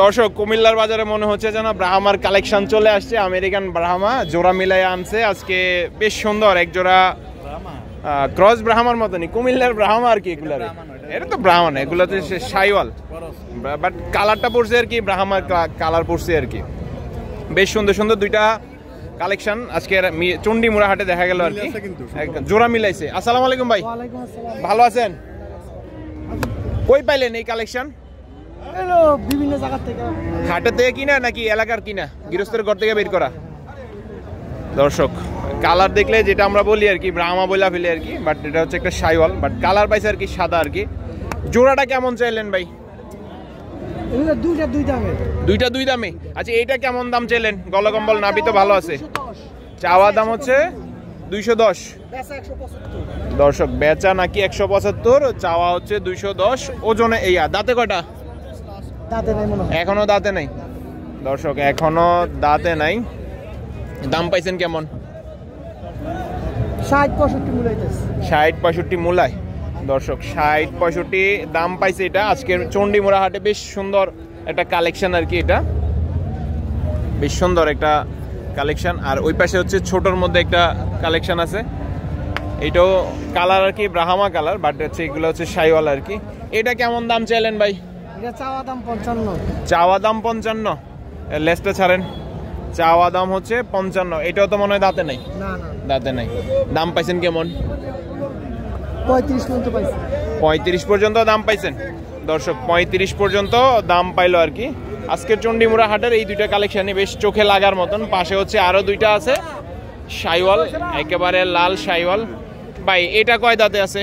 দর্শক কুমিল্লার বাজারে মনে হচ্ছে যেন ব্রাহ্মার কালেকশন চলে আসছে। আমেরিকান ব্রাহ্মা জোড়া মিলাই আনছে আজকে, বেশ সুন্দর এক জোড়া ক্রস ব্রাহ্মার মতনই কুমিল্লার ব্রাহ্মা আর কি। এগুলার এটা তো ব্রাহ্মণ, এগুলো তো সাইওয়াল, বাট কালারটা পড়ছে আর কি ব্রাহ্মার কালার পড়ছে আর কি। বেশ সুন্দর সুন্দর দুইটা কালেকশন আজকে চণ্ডীমুড়া হাটে দেখা গেল আর কি, জোড়া মিলাইছে। আসসালামু আলাইকুম ভাই, ভালো আছেন? কই পাইলেন এই কালেকশন? বিভিন্ন জায়গা থেকে, হাটের থেকে কিনা নাকি এলাকার কিনা, গৃহস্থের ঘর থেকে বের করা? দর্শক কালার দেখলে যেটা আমরা বলি আর কি ব্রাহ্মা বইলা ফেলে আর কি, বাট এটা হচ্ছে একটা সাইওয়াল, বাট কালার পাইছে আর কি সাদা আর কি। জোড়াটা কেমন চাইলেন ভাই? দুইটা দুই দামে। আচ্ছা এইটা কেমন দাম চাইলেন? গলকম্বল নাভি তো ভালো আছে। চাওয়া দাম হচ্ছে 210। দর্শক বেচা নাকি 175, চাওয়া হচ্ছে 210। ওজনে এই দাঁতে কয়টা? এখনো দাঁতে নাই দর্শক, এখনো দাঁতে নাই। দাম পাইছেন কেমন? 60-65 মূলায় দর্শক, 60-65 দাম পাইছে এটা আজকের চণ্ডীমুড়া হাটে। বেশ সুন্দর একটা কালেকশন আর কি, এটা বেশ সুন্দর একটা কালেকশন। আর ওই পাশে হচ্ছে ছোটর মধ্যে একটা কালেকশন আছে, এটাও কালার আর কি ব্রাহ্মা কালার, বাট হচ্ছে এগুলো হচ্ছে সাইওয়াল আর কি। এটা কেমন দাম চাইলেন ভাই? চাওয়া দাম 55। চাওয়া দাম 55, লেসটা ছাড়েন। চাওয়া দাম হচ্ছে 55। এটাও তো মনে হয় দাঁতে নাই। দাঁতে নাই। দাম পাইছেন কেমন? 35 পর্যন্ত দাম পাইছেন দর্শক, 35 পর্যন্ত দাম পাইলো আর কি আজকের চণ্ডীমুড়া হাটের এই দুইটা কালেকশনই বেশ চোখে লাগার মতন। পাশে হচ্ছে আরো দুইটা আছে সাইওয়াল, একেবারে লাল সাইওয়াল। ভাই এটা কয় দাঁতে আছে?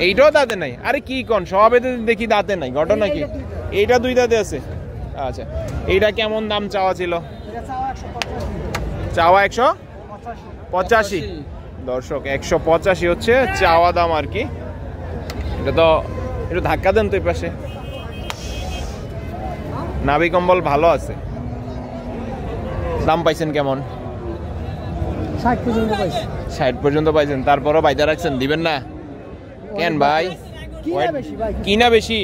এইটাও দাঁতে নাই? আরে কি কোন, সবে দেখি দাঁতে নাই, ঘটনা কি? এইটা দুই দাঁতে আছে। আচ্ছা এইটা কেমন দাম চাওয়া ছিল? চাওয়া 185 দর্শক, 185 হচ্ছে চাওয়া দাম আর কি। এটা তো একটু ধাক্কা দেন তো এই পাশে। নাভি কম্বল ভালো আছে। দাম পাইছেন কেমন? 60 পর্যন্ত পাইছেন। তারপরও বাইদা রাখছেন, দিবেন না কেন ভাই? কিনা বেশি,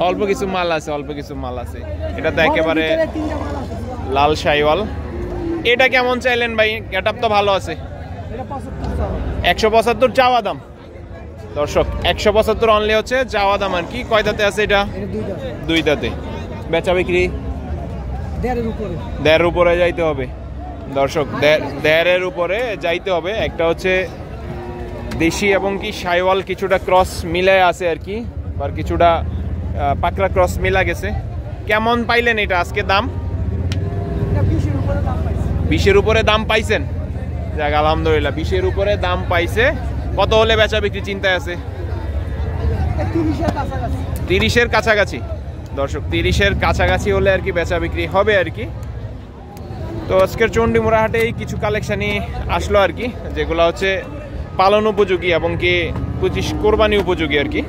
অল্প কিছু মাল আছে, অল্প কিছু মাল আছে। এটা তো একেবারে লাল সাইওয়াল। এটা কেমন চাইলেন ভাই? গেটআপ তো ভালো আছে। 175 চাওয়া দাম দর্শক, 175 অনলি হচ্ছে চাওয়া দাম আর কি। কয় দাঁতে আছে এটা? দুই দাঁতে। বেচা বিক্রি 1.5 উপরে যাইতে হবে দর্শক, 1.5 উপরে যাইতে হবে। একটা হচ্ছে দেশি এবং কি সাইওয়াল কিছুটা ক্রস মিলায় আছে আর কি, আর কিছুটা পাকড়া ক্রস মিলা গেছে। কেমন পাইলেন এটা আজকে দাম? 20-এর উপরে দাম পাইছেন? যাক আলহামদুলিল্লাহ, 20-এর উপরে দাম পাইছে। কত হলে বেচা বিক্রি চিন্তায় আছে? 30-এর কাছাকাছি দর্শক, 30-এর কাছাকাছি হলে আর কি বেচা বিক্রি হবে আর কি। তো আজকের চণ্ডীমুড়া হাটে এই কিছু কালেকশনই আসলো আর কি, যেগুলো হচ্ছে পালন উপযোগী এবং কি 25 কোরবানি উপযোগী আর কি।